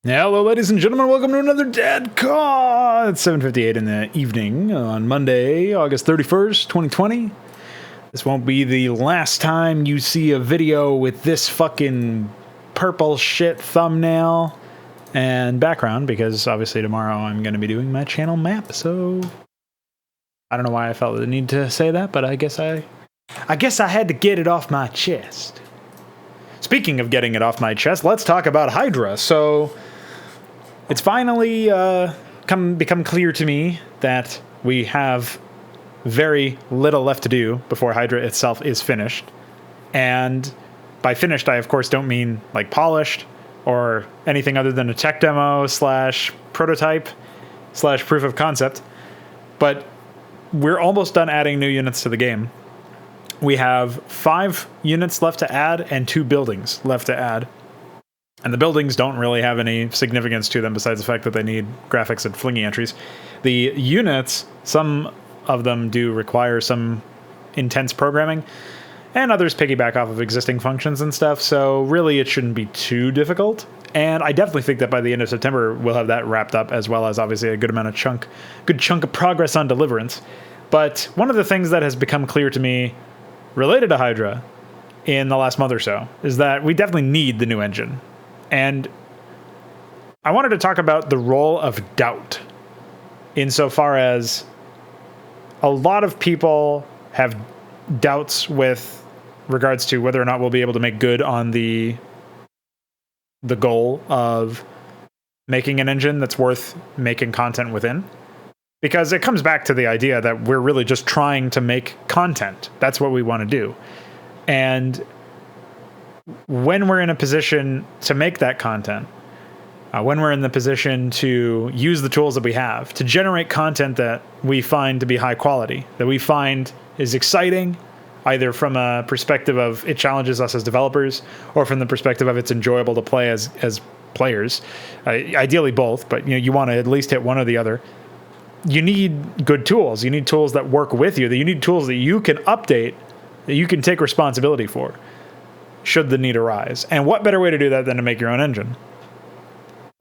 Hello, ladies and gentlemen. Welcome to another DADCAW. It's 7:58 in the evening on Monday, August 31st, 2020. This won't be the last time you see a video with this fucking purple shit thumbnail and background, because obviously tomorrow I'm going to be doing my channel map. So I don't know why I felt the need to say that, but I guess I had to get it off my chest. Speaking of getting it off my chest, let's talk about Hydra. So it's finally become clear to me that we have very little left to do before Hydra itself is finished. And by finished, I of course don't mean like polished or anything other than a tech demo / prototype / proof of concept. But we're almost done adding new units to the game. We have 5 units left to add and 2 buildings left to add. And the buildings don't really have any significance to them besides the fact that they need graphics and flingy entries. The units, some of them do require some intense programming, and others piggyback off of existing functions and stuff, so really it shouldn't be too difficult. And I definitely think that by the end of September we'll have that wrapped up, as well as obviously a good chunk of progress on Deliverance. But one of the things that has become clear to me related to Hydra in the last month or so is that we definitely need the new engine. And I wanted to talk about the role of doubt, insofar as a lot of people have doubts with regards to whether or not we'll be able to make good on the goal of making an engine that's worth making content within. Because it comes back to the idea that we're really just trying to make content. That's what we want to do. And when we're in a position to make that content, when we're in the position to use the tools that we have to generate content that we find to be high quality, that we find is exciting, either from a perspective of it challenges us as developers, or from the perspective of it's enjoyable to play as players, ideally both, but you want to at least hit one or the other. You need good tools. You need tools that work with you. You need tools that you can update, that you can take responsibility for, should the need arise. And what better way to do that than to make your own engine?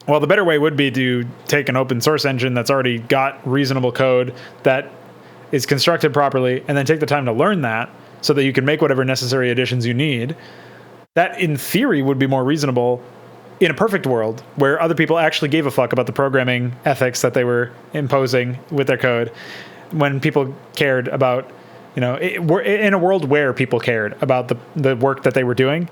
Well, the better way would be to take an open source engine that's already got reasonable code that is constructed properly, and then take the time to learn that so that you can make whatever necessary additions you need. That, in theory, would be more reasonable in a perfect world where other people actually gave a fuck about the programming ethics that they were imposing with their code. When people cared about, we're in a world where people cared about the work that they were doing,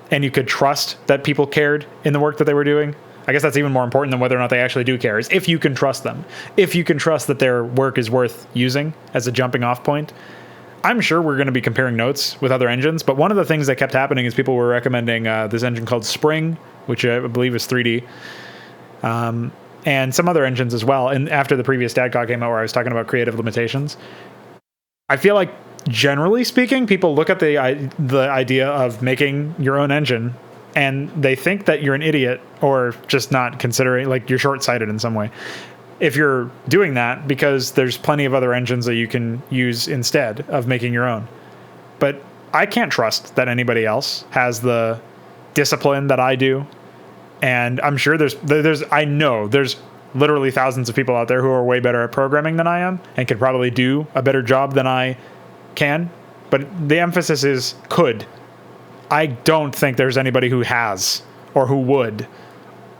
and you could trust that people cared in the work that they were doing. I guess that's even more important than whether or not they actually do care, is if you can trust them. If you can trust that their work is worth using as a jumping off point. I'm sure we're going to be comparing notes with other engines, but one of the things that kept happening is people were recommending this engine called Spring, which I believe is 3D, and some other engines as well. And after the previous DADCAW came out where I was talking about creative limitations, I feel like, generally speaking, people look at the idea of making your own engine and they think that you're an idiot, or just not considering, like, you're short-sighted in some way if you're doing that, because there's plenty of other engines that you can use instead of making your own. But I can't trust that anybody else has the discipline that I do. And I'm sure I know there's literally thousands of people out there who are way better at programming than I am and could probably do a better job than I can. But the emphasis is could. I don't think there's anybody who has or who would.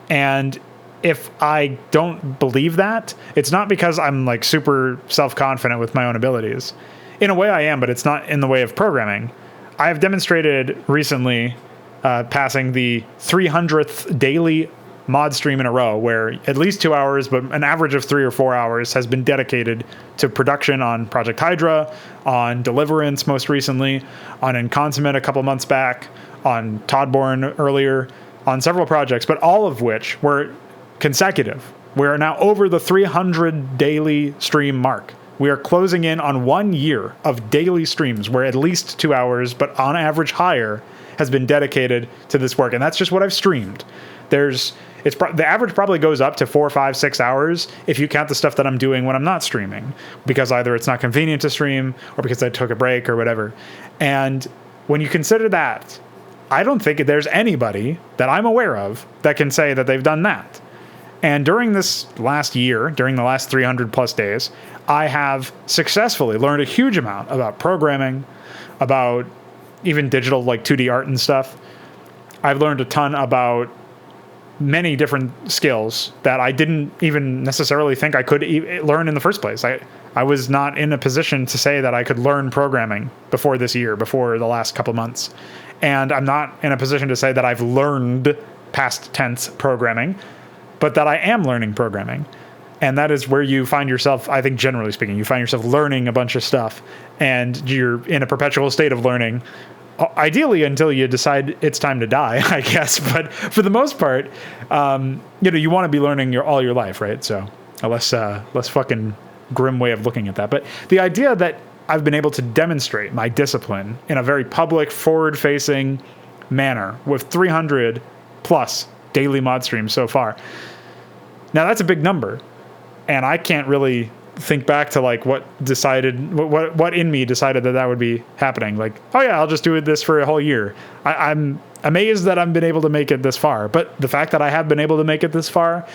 And if I don't believe that, it's not because I'm like super self-confident with my own abilities. In a way I am, but it's not in the way of programming. I have demonstrated recently passing the 300th daily mod stream in a row, where at least 2 hours, but an average of 3 or 4 hours has been dedicated to production on Project Hydra, on Deliverance most recently, on Inconsummate a couple months back, on Toddborn earlier, on several projects, but all of which were consecutive. We are now over the 300 daily stream mark. We are closing in on 1 year of daily streams where at least 2 hours, but on average higher, has been dedicated to this work. And that's just what I've streamed. The average probably goes up to 4, 5, 6 hours if you count the stuff that I'm doing when I'm not streaming, because either it's not convenient to stream or because I took a break or whatever. And when you consider that, I don't think there's anybody that I'm aware of that can say that they've done that. And during this last year, during the last 300 plus days, I have successfully learned a huge amount about programming, about even digital like 2D art and stuff. I've learned a ton about many different skills that I didn't even necessarily think I could learn in the first place. I was not in a position to say that I could learn programming before this year, before the last couple months. And I'm not in a position to say that I've learned past tense programming, but that I am learning programming. And that is where you find yourself, I think generally speaking, you find yourself learning a bunch of stuff and you're in a perpetual state of learning, ideally until you decide it's time to die, I guess. But for the most part, you want to be learning all your life, right? So a less fucking grim way of looking at that. But the idea that I've been able to demonstrate my discipline in a very public, forward-facing manner with 300 plus daily mod streams so far. Now that's a big number, and I can't really think back to like what in me decided that would be happening. Like, oh yeah, I'll just do this for a whole year. I'm amazed that I've been able to make it this far, but the fact that I have been able to make it this far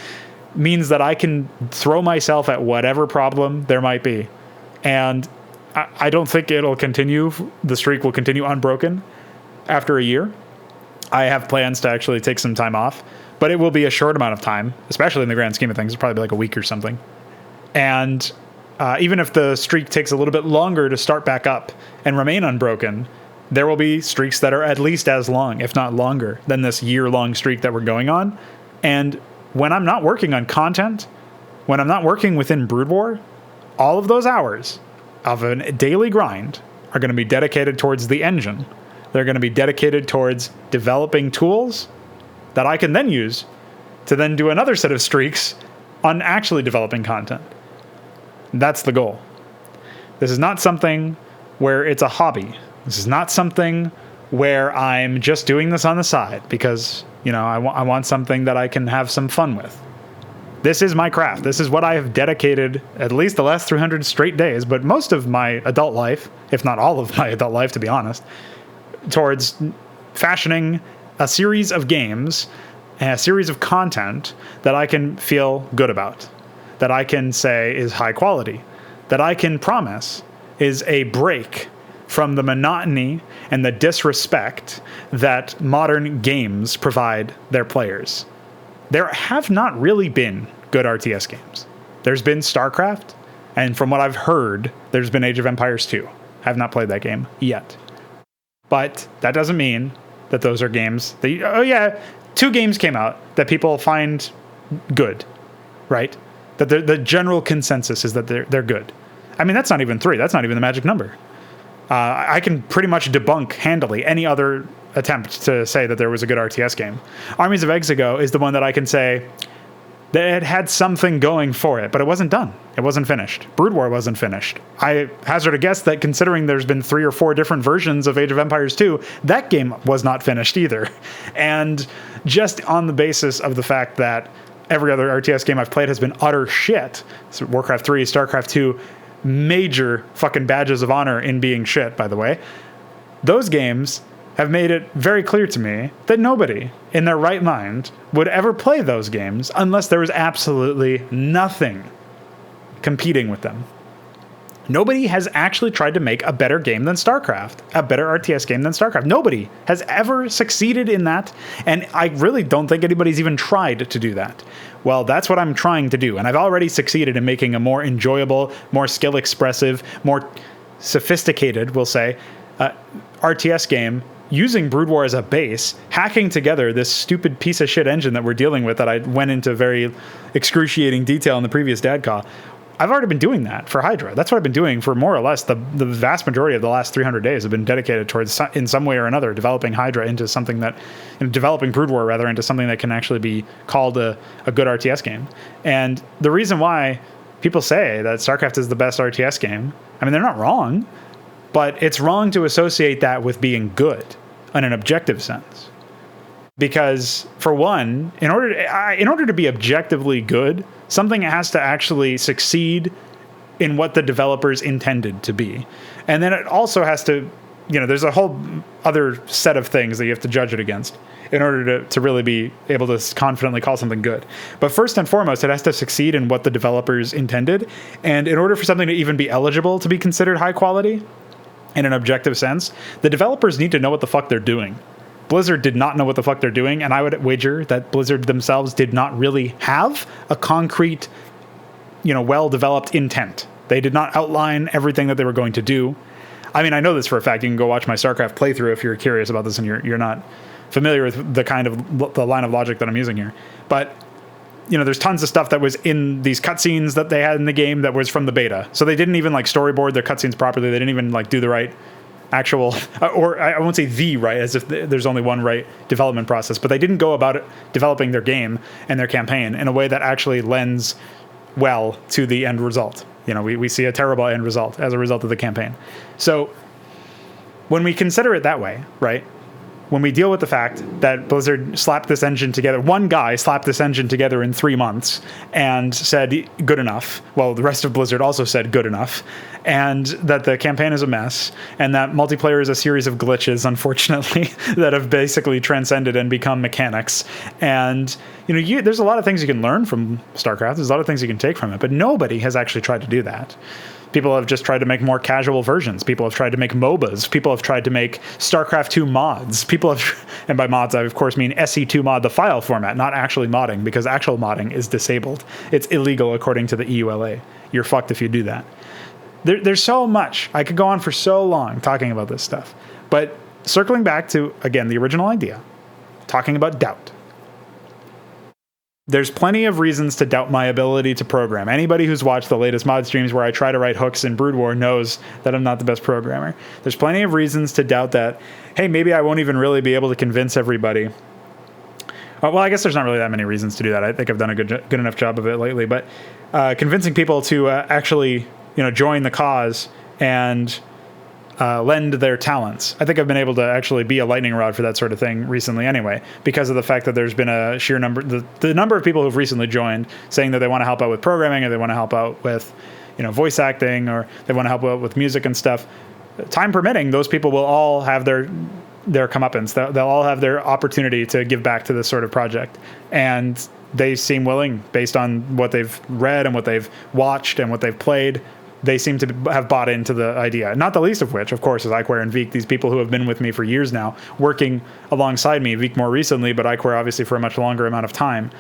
means that I can throw myself at whatever problem there might be. And I don't think it'll continue. The streak will continue unbroken after a year. I have plans to actually take some time off, but it will be a short amount of time, especially in the grand scheme of things. It'll probably be like a week or something. And even if the streak takes a little bit longer to start back up and remain unbroken, there will be streaks that are at least as long, if not longer, than this year-long streak that we're going on. And when I'm not working on content, when I'm not working within Brood War, all of those hours of a daily grind are going to be dedicated towards the engine. They're going to be dedicated towards developing tools that I can then use to then do another set of streaks on actually developing content. That's the goal. This is not something where it's a hobby. This is not something where I'm just doing this on the side because, I want something that I can have some fun with. This is my craft. This is what I have dedicated at least the last 300 straight days, but most of my adult life, if not all of my adult life, to be honest, towards fashioning a series of games and a series of content that I can feel good about, that I can say is high quality, that I can promise is a break from the monotony and the disrespect that modern games provide their players. There have not really been good RTS games. There's been StarCraft, and from what I've heard, there's been Age of Empires 2. I have not played that game yet. But that doesn't mean that those are games that, 2 games came out that people find good, right? That the general consensus is that they're good. I mean, that's not even 3. That's not even the magic number. I can pretty much debunk handily any other attempt to say that there was a good RTS game. Armies of Exego is the one that I can say that it had something going for it, but it wasn't done. It wasn't finished. Brood War wasn't finished. I hazard a guess that considering there's been 3 or 4 different versions of Age of Empires 2, that game was not finished either. And just on the basis of the fact that every other RTS game I've played has been utter shit, so Warcraft 3, StarCraft 2, major fucking badges of honor in being shit, by the way, those games have made it very clear to me that nobody in their right mind would ever play those games unless there was absolutely nothing competing with them. Nobody has actually tried to make a better game than StarCraft, a better RTS game than StarCraft. Nobody has ever succeeded in that, and I really don't think anybody's even tried to do that. Well, that's what I'm trying to do, and I've already succeeded in making a more enjoyable, more skill-expressive, more sophisticated, we'll say, RTS game using Brood War as a base, hacking together this stupid piece of shit engine that we're dealing with that I went into very excruciating detail in the previous DADCAW. I've already been doing that for Hydra. That's what I've been doing for more or less the vast majority of the last 300 days have been dedicated towards, in some way or another, developing Hydra into something that, developing Brood War rather, into something that can actually be called a good RTS game. And the reason why people say that StarCraft is the best RTS game, I mean, they're not wrong, but it's wrong to associate that with being good in an objective sense. Because, for one, in order to be objectively good, something has to actually succeed in what the developers intended to be. And then it also has to there's a whole other set of things that you have to judge it against in order to really be able to confidently call something good. But first and foremost, it has to succeed in what the developers intended. And in order for something to even be eligible to be considered high quality in an objective sense, the developers need to know what the fuck they're doing. Blizzard did not know what the fuck they're doing, and I would wager that Blizzard themselves did not really have a concrete, well-developed intent. They did not outline everything that they were going to do. I mean, I know this for a fact. You can go watch my StarCraft playthrough if you're curious about this and you're not familiar with the line of logic that I'm using here. But there's tons of stuff that was in these cutscenes that they had in the game that was from the beta. So they didn't even storyboard their cutscenes properly. They didn't even do the right actual, or I won't say the right, as if there's only one right development process, but they didn't go about it developing their game and their campaign in a way that actually lends well to the end result. We see a terrible end result as a result of the campaign. So when we consider it that way, right? When we deal with the fact that Blizzard slapped this engine together, one guy slapped this engine together in 3 months and said, good enough. Well, the rest of Blizzard also said good enough. And that the campaign is a mess. And that multiplayer is a series of glitches, unfortunately, that have basically transcended and become mechanics. And, there's a lot of things you can learn from StarCraft. There's a lot of things you can take from it. But nobody has actually tried to do that. People have just tried to make more casual versions. People have tried to make MOBAs. People have tried to make StarCraft 2 mods. And by mods, I of course mean SE2 mod, the file format, not actually modding, because actual modding is disabled. It's illegal according to the EULA. You're fucked if you do that. There's so much. I could go on for so long talking about this stuff. But circling back to, again, the original idea, talking about doubt. There's plenty of reasons to doubt my ability to program. Anybody who's watched the latest mod streams where I try to write hooks in Brood War knows that I'm not the best programmer. There's plenty of reasons to doubt that, hey, maybe I won't even really be able to convince everybody. Well, I guess there's not really that many reasons to do that. I think I've done a good enough job of it lately. But convincing people to actually, join the cause and lend their talents. I think I've been able to actually be a lightning rod for that sort of thing recently anyway, because of the fact that there's been a sheer number, the number of people who've recently joined saying that they want to help out with programming, or they want to help out with, voice acting, or they want to help out with music and stuff. Time permitting, those people will all have their comeuppance. They'll all have their opportunity to give back to this sort of project. And they seem willing, based on what they've read and what they've watched and what they've played. They seem to have bought into the idea. Not the least of which, of course, is Iquare and Veek, these people who have been with me for years now, working alongside me. Veek more recently, but Iquare obviously for a much longer amount of time.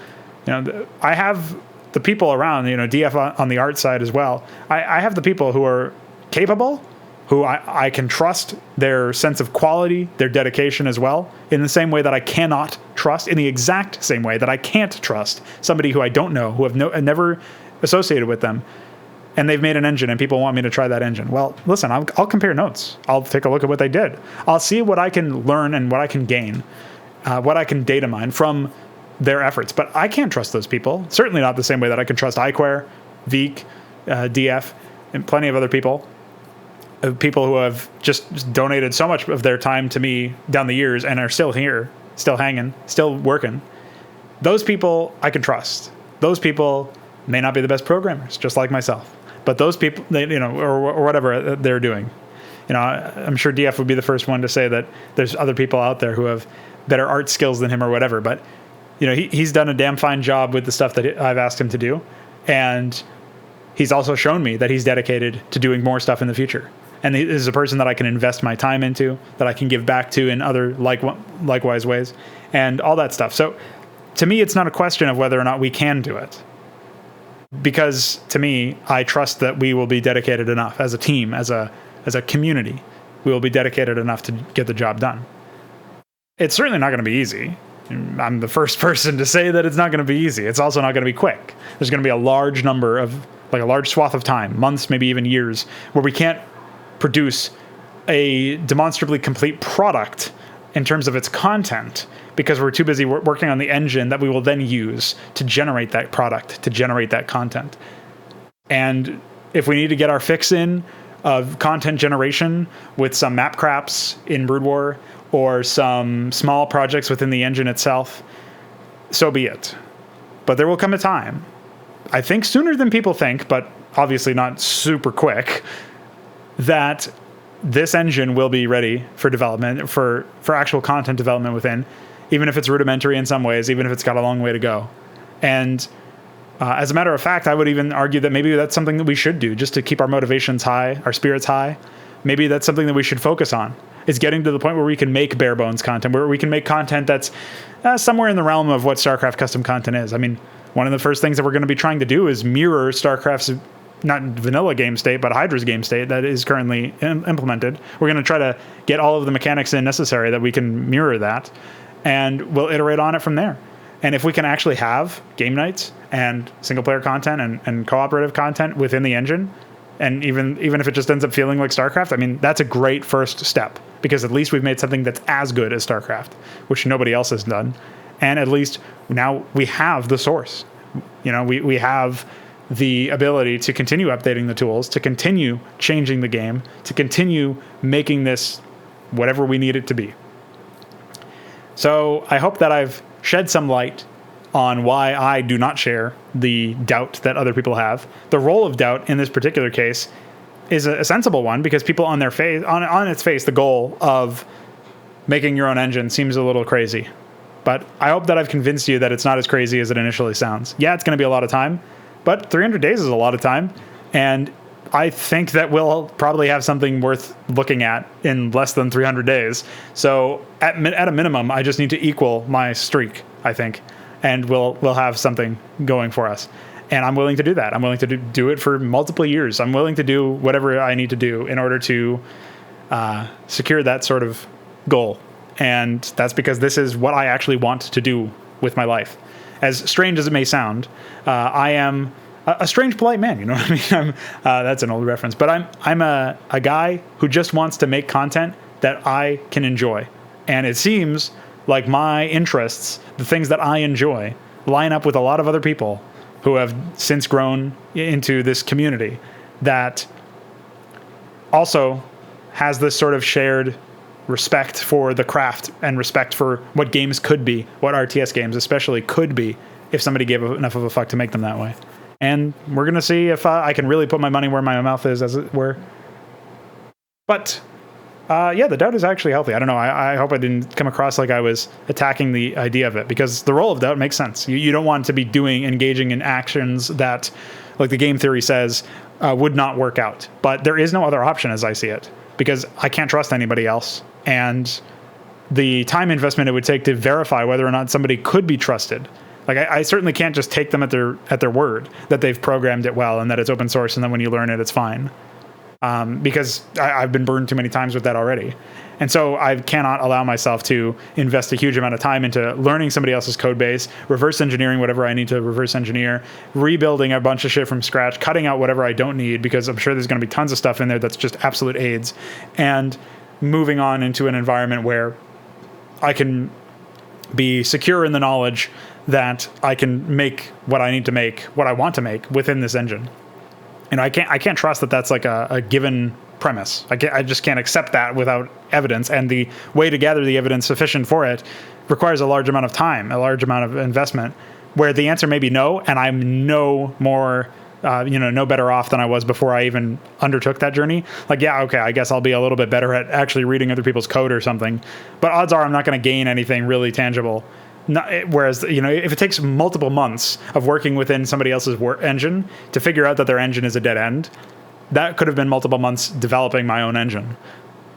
I have the people around, DF on the art side as well. I have the people who are capable, who I can trust their sense of quality, their dedication as well, in the same way that I cannot trust, in the exact same way that I can't trust somebody who I don't know, who have never associated with them. And they've made an engine and people want me to try that engine. Well, listen, I'll compare notes. I'll take a look at what they did. I'll see what I can learn and what I can gain, what I can data mine from their efforts. But I can't trust those people. Certainly not the same way that I can trust Iquare, Veek, DF, and plenty of other people. People who have just donated so much of their time to me down the years and are still here, still hanging, still working. Those people I can trust. Those people may not be the best programmers, just like myself. But those people, or whatever they're doing, I'm sure DF would be the first one to say that there's other people out there who have better art skills than him or whatever. But, he's done a damn fine job with the stuff that I've asked him to do. And he's also shown me that he's dedicated to doing more stuff in the future. And he is a person that I can invest my time into, that I can give back to in other likewise ways, and all that stuff. So to me, it's not a question of whether or not we can do it. Because to me, I trust that we will be dedicated enough as a team, as a community. We will be dedicated enough to get the job done. It's certainly not going to be easy. I'm the first person to say that it's not going to be easy. It's also not going to be quick. There's going to be a large number of, a large swath of time, months, maybe even years, where we can't produce a demonstrably complete product in terms of its content, because we're too busy working on the engine that we will then use to generate that product, to generate that content. And if we need to get our fix in of content generation with some map craps in Brood War or some small projects within the engine itself, so be it. But there will come a time, I think sooner than people think, but obviously not super quick, that this engine will be ready for development, for actual content development within, even if it's rudimentary in some ways, even if it's got a long way to go. And as a matter of fact, I would even argue that maybe that's something that we should do just to keep our motivations high, our spirits high. Maybe that's something that we should focus on, is getting to the point where we can make bare bones content, where we can make content that's somewhere in the realm of what StarCraft custom content is. I mean, one of the first things that we're going to be trying to do is mirror StarCraft's, not vanilla game state, but Hydra's game state that is currently implemented. We're going to try to get all of the mechanics in necessary that we can mirror that, and we'll iterate on it from there. And if we can actually have game nights and single player content and cooperative content within the engine, and even if it just ends up feeling like StarCraft, I mean, that's a great first step, because at least we've made something that's as good as StarCraft, which nobody else has done. And at least now we have the source. You know, we have the ability to continue updating the tools, to continue changing the game, to continue making this whatever we need it to be. So I hope that I've shed some light on why I do not share the doubt that other people have. The role of doubt in this particular case is a sensible one, because people on their face, on its face, the goal of making your own engine seems a little crazy. But I hope that I've convinced you that it's not as crazy as it initially sounds. Yeah, it's going to be a lot of time, but 300 days is a lot of time. And I think that we'll probably have something worth looking at in less than 300 days. So at a minimum, I just need to equal my streak, I think, and we'll have something going for us. And I'm willing to do that. I'm willing to do it for multiple years. I'm willing to do whatever I need to do in order to secure that sort of goal. And that's because this is what I actually want to do with my life. As strange as it may sound, I am a strange, polite man. You know what I mean? That's an old reference. But I'm a guy who just wants to make content that I can enjoy. And it seems like my interests, the things that I enjoy, line up with a lot of other people who have since grown into this community that also has this sort of shared respect for the craft and respect for what games could be, what RTS games especially could be, if somebody gave enough of a fuck to make them that way. And we're going to see if I can really put my money where my mouth is, as it were. But yeah, the doubt is actually healthy. I don't know. I hope I didn't come across like I was attacking the idea of it, because the role of doubt makes sense. You don't want to be engaging in actions that, like the game theory says, would not work out. But there is no other option as I see it, because I can't trust anybody else. And the time investment it would take to verify whether or not somebody could be trusted. Like I certainly can't just take them at their word that they've programmed it well and that it's open source, and then when you learn it, it's fine. Because I've been burned too many times with that already. And so I cannot allow myself to invest a huge amount of time into learning somebody else's code base, reverse engineering whatever I need to reverse engineer, rebuilding a bunch of shit from scratch, cutting out whatever I don't need, because I'm sure there's going to be tons of stuff in there that's just absolute AIDS, and moving on into an environment where I can be secure in the knowledge that I can make what I need to make, what I want to make within this engine. And I can't trust that that's like a given premise. I just can't accept that without evidence. And the way to gather the evidence sufficient for it requires a large amount of time, a large amount of investment, where the answer may be no, and I'm no more, no better off than I was before I even undertook that journey. Like, yeah, okay, I guess I'll be a little bit better at actually reading other people's code or something. But odds are I'm not going to gain anything really tangible. Whereas, if it takes multiple months of working within somebody else's engine to figure out that their engine is a dead end, that could have been multiple months developing my own engine,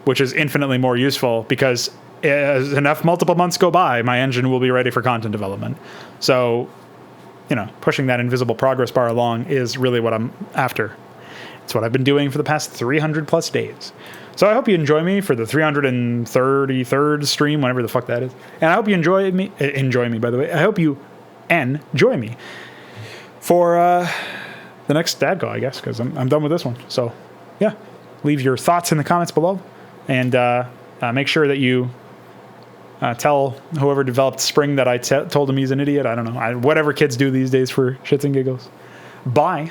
which is infinitely more useful, because as enough multiple months go by, my engine will be ready for content development. So, pushing that invisible progress bar along is really what I'm after. It's what I've been doing for the past 300 plus days. So I hope you enjoy me for the 333rd stream, whenever the fuck that is. And I hope you enjoy me, by the way. I hope you enjoy me for the next DADCAW, I guess, because I'm done with this one. So, yeah, leave your thoughts in the comments below, and make sure that you tell whoever developed Spring that I told him he's an idiot. I don't know. Whatever kids do these days for shits and giggles. Bye.